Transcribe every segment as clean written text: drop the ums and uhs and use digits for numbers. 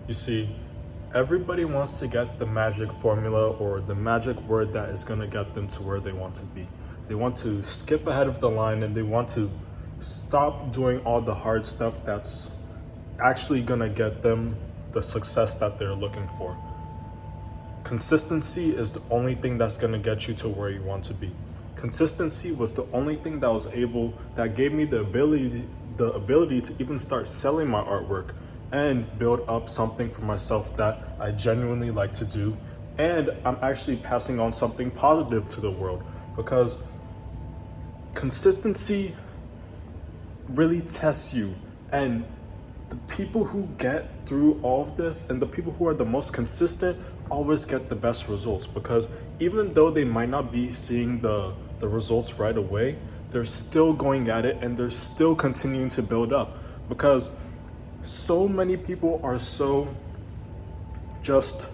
You see, everybody wants to get the magic formula or the magic word that is going to get them to where they want to be. They want to skip ahead of the line and they want to stop doing all the hard stuff that's actually going to get them the success that they're looking for. Consistency is the only thing that's going to get you to where you want to be. Consistency was the only thing that gave me the ability to even start selling my artwork and build up something for myself that I genuinely like to do. And I'm actually passing on something positive to the world, because consistency really tests you. And the people who get through all of this and the people who are the most consistent always get the best results, because even though they might not be seeing the results right away, they're still going at it and they're still continuing to build up, because so many people are so just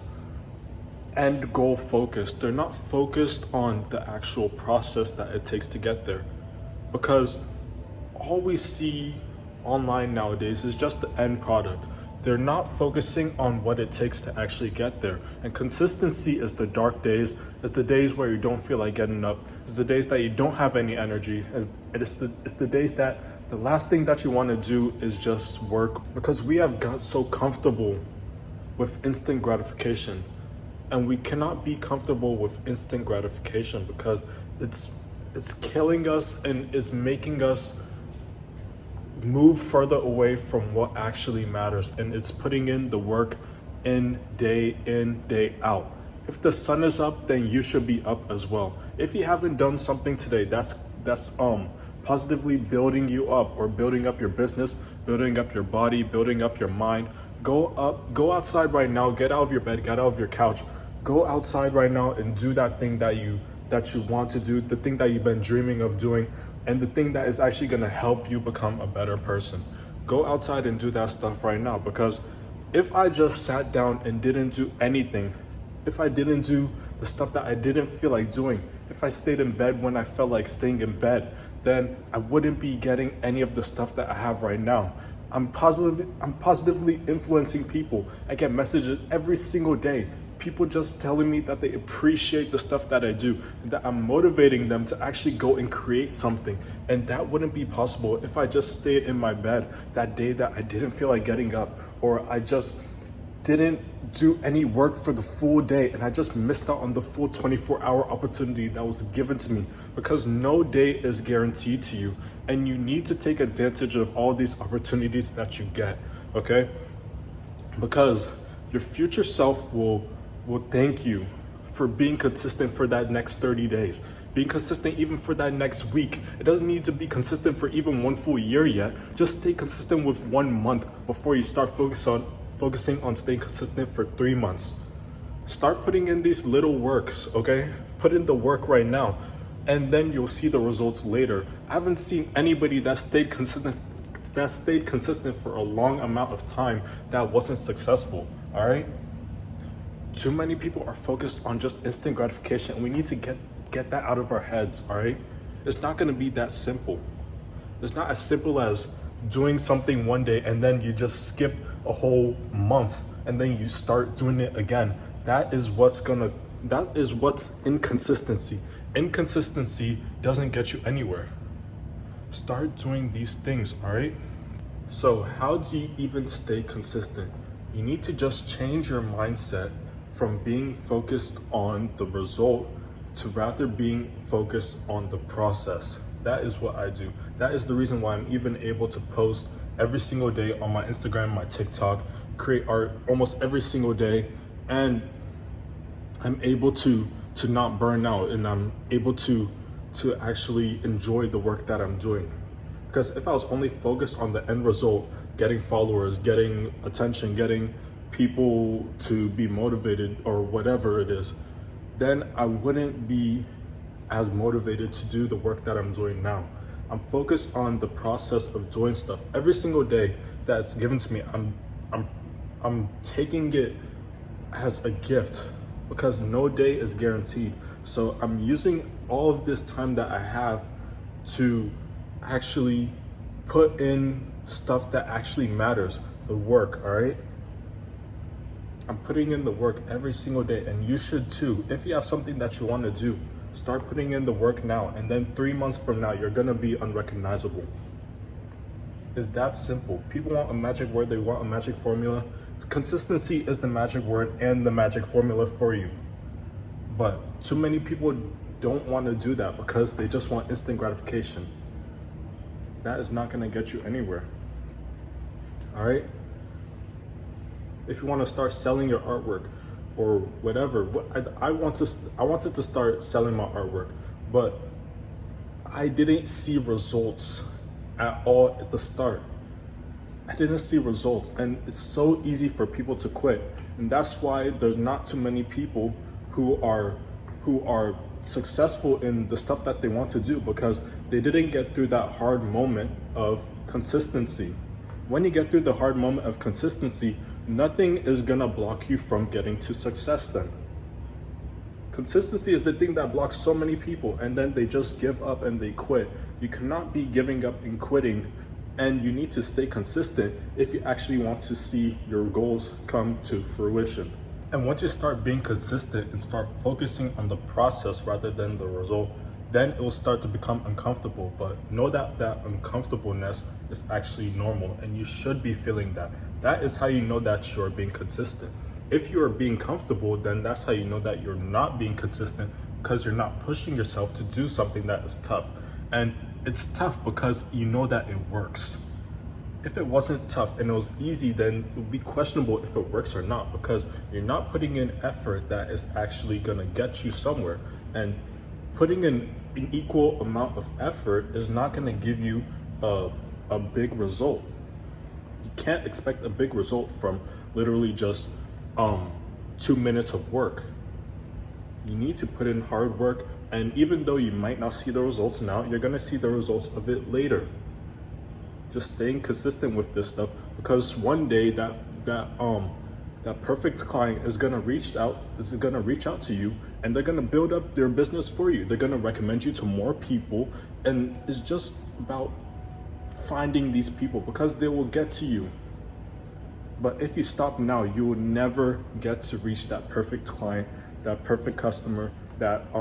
end goal focused. They're not focused on the actual process that it takes to get there, because all we see online nowadays is just the end product. They're not focusing on what it takes to actually get there. And consistency is the dark days. It's the days where you don't feel like getting up. It's the days that you don't have any energy. It's the days that the last thing that you want to do is just work, because we have got so comfortable with instant gratification. And we cannot be comfortable with instant gratification, because it's killing us and it's making us move further away from what actually matters, and it's putting in the work in, day out. If the sun is up, then you should be up as well. If you haven't done something today that's positively building you up, or building up your business, building up your body, building up your mind, go outside right now, get out of your bed, get out of your couch, go outside right now and do that thing that you want to do, the thing that you've been dreaming of doing, and the thing that is actually going to help you become a better person. Go outside and do that stuff right now, because if I just sat down and didn't do anything, if I didn't do the stuff that I didn't feel like doing, if I stayed in bed when I felt like staying in bed, then I wouldn't be getting any of the stuff that I have right now. I'm positively influencing people. I get messages every single day, people just telling me that they appreciate the stuff that I do, and that I'm motivating them to actually go and create something. And that wouldn't be possible if I just stayed in my bed that day that I didn't feel like getting up, or I just didn't do any work for the full day and I just missed out on the full 24-hour opportunity that was given to me, because no day is guaranteed to you and you need to take advantage of all these opportunities that you get, okay? Because your future self will thank you for being consistent for that next 30 days, being consistent even for that next week. It doesn't need to be consistent for even one full year yet. Just stay consistent with 1 month before you start focusing on staying consistent for 3 months. Start putting in these little works, okay? Put in the work right now, and then you'll see the results later. I haven't seen anybody that stayed consistent for a long amount of time that wasn't successful, all right? Too many people are focused on just instant gratification, and we need to get that out of our heads, all right? It's not gonna be that simple. It's not as simple as doing something one day and then you just skip a whole month and then you start doing it again. That is what's inconsistency. Inconsistency doesn't get you anywhere. Start doing these things, all right? So how do you even stay consistent? You need to just change your mindset from being focused on the result to rather being focused on the process. That is what I do. That is the reason why I'm even able to post every single day on my Instagram, my TikTok, create art almost every single day, and I'm able to not burn out, and I'm able to actually enjoy the work that I'm doing. Because if I was only focused on the end result, getting followers, getting attention, getting people to be motivated or whatever it is, then I wouldn't be as motivated to do the work that I'm doing now. I'm focused on the process of doing stuff every single day that's given to me. I'm taking it as a gift, because no day is guaranteed. So I'm using all of this time that I have to actually put in stuff that actually matters, the work, all right? I'm putting in the work every single day, and you should too. If you have something that you want to do, start putting in the work now, and then 3 months from now, you're gonna be unrecognizable. It's that simple. People want a magic word, they want a magic formula. Consistency is the magic word and the magic formula for you. But too many people don't want to do that because they just want instant gratification. That is not going to get you anywhere. All right? If you want to start selling your artwork or whatever, I wanted to start selling my artwork, but I didn't see results at all at the start. I didn't see results, and it's so easy for people to quit. And that's why there's not too many people who are successful in the stuff that they want to do, because they didn't get through that hard moment of consistency. When you get through the hard moment of consistency, nothing is gonna block you from getting to success then. Consistency is the thing that blocks so many people, and then they just give up and they quit. You cannot be giving up and quitting, and you need to stay consistent if you actually want to see your goals come to fruition. And once you start being consistent and start focusing on the process rather than the result, then it will start to become uncomfortable. But know that that uncomfortableness is actually normal, and you should be feeling that. That is how you know that you're being consistent. If you are being comfortable, then that's how you know that you're not being consistent, because you're not pushing yourself to do something that is tough. And it's tough because you know that it works. If it wasn't tough and it was easy, then it would be questionable if it works or not, because you're not putting in effort that is actually gonna get you somewhere. And putting in an equal amount of effort is not gonna give you a big result. You can't expect a big result from literally just 2 minutes of work. You need to put in hard work, and even though you might not see the results now, you're gonna see the results of it later. Just staying consistent with this stuff, because one day that perfect client is gonna reach out to you, and they're gonna build up their business for you. They're gonna recommend you to more people, and it's just about finding these people, because they will get to you. But if you stop now, you will never get to reach that perfect client, that perfect customer, that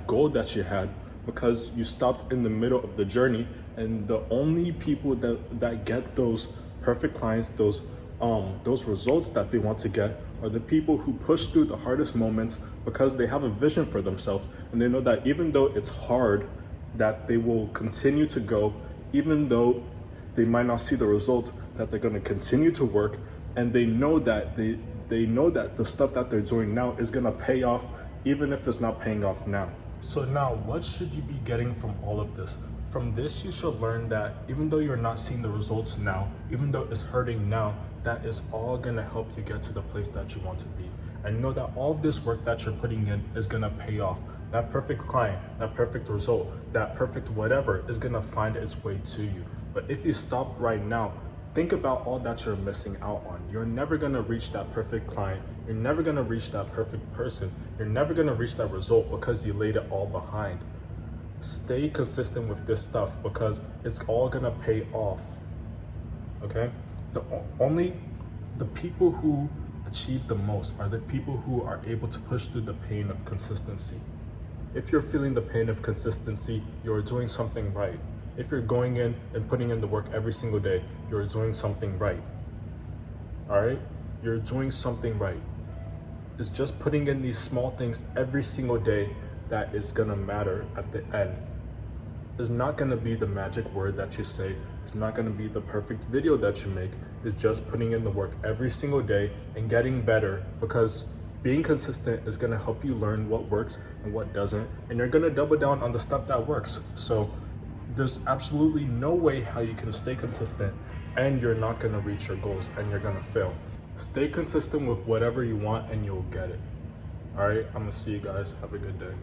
goal that you had, because you stopped in the middle of the journey. And the only people that get those perfect clients, those results that they want to get, are the people who push through the hardest moments, because they have a vision for themselves, and they know that even though it's hard, that they will continue to go, even though they might not see the results, that they're going to continue to work, and they know that they know that the stuff that they're doing now is going to pay off, even if it's not paying off now. So now, what should you be getting from all of this? From this, you should learn that even though you're not seeing the results now, even though it's hurting now, that is all gonna help you get to the place that you want to be. And know that all of this work that you're putting in is gonna pay off. That perfect client, that perfect result, that perfect whatever is gonna find its way to you. But if you stop right now, think about all that you're missing out on. You're never gonna reach that perfect client. You're never gonna reach that perfect person. You're never gonna reach that result because you laid it all behind. Stay consistent with this stuff, because it's all gonna pay off. Okay? The people who achieve the most are the people who are able to push through the pain of consistency. If you're feeling the pain of consistency, you're doing something right. If you're going in and putting in the work every single day, you're doing something right. All right? You're doing something right. It's just putting in these small things every single day that is gonna matter at the end. It's not gonna be the magic word that you say. It's not gonna be the perfect video that you make. It's just putting in the work every single day and getting better, because being consistent is gonna help you learn what works and what doesn't, and you're gonna double down on the stuff that works. So there's absolutely no way how you can stay consistent and you're not gonna reach your goals, and you're gonna fail. Stay consistent with whatever you want and you'll get it. All right, I'm gonna see you guys. Have a good day.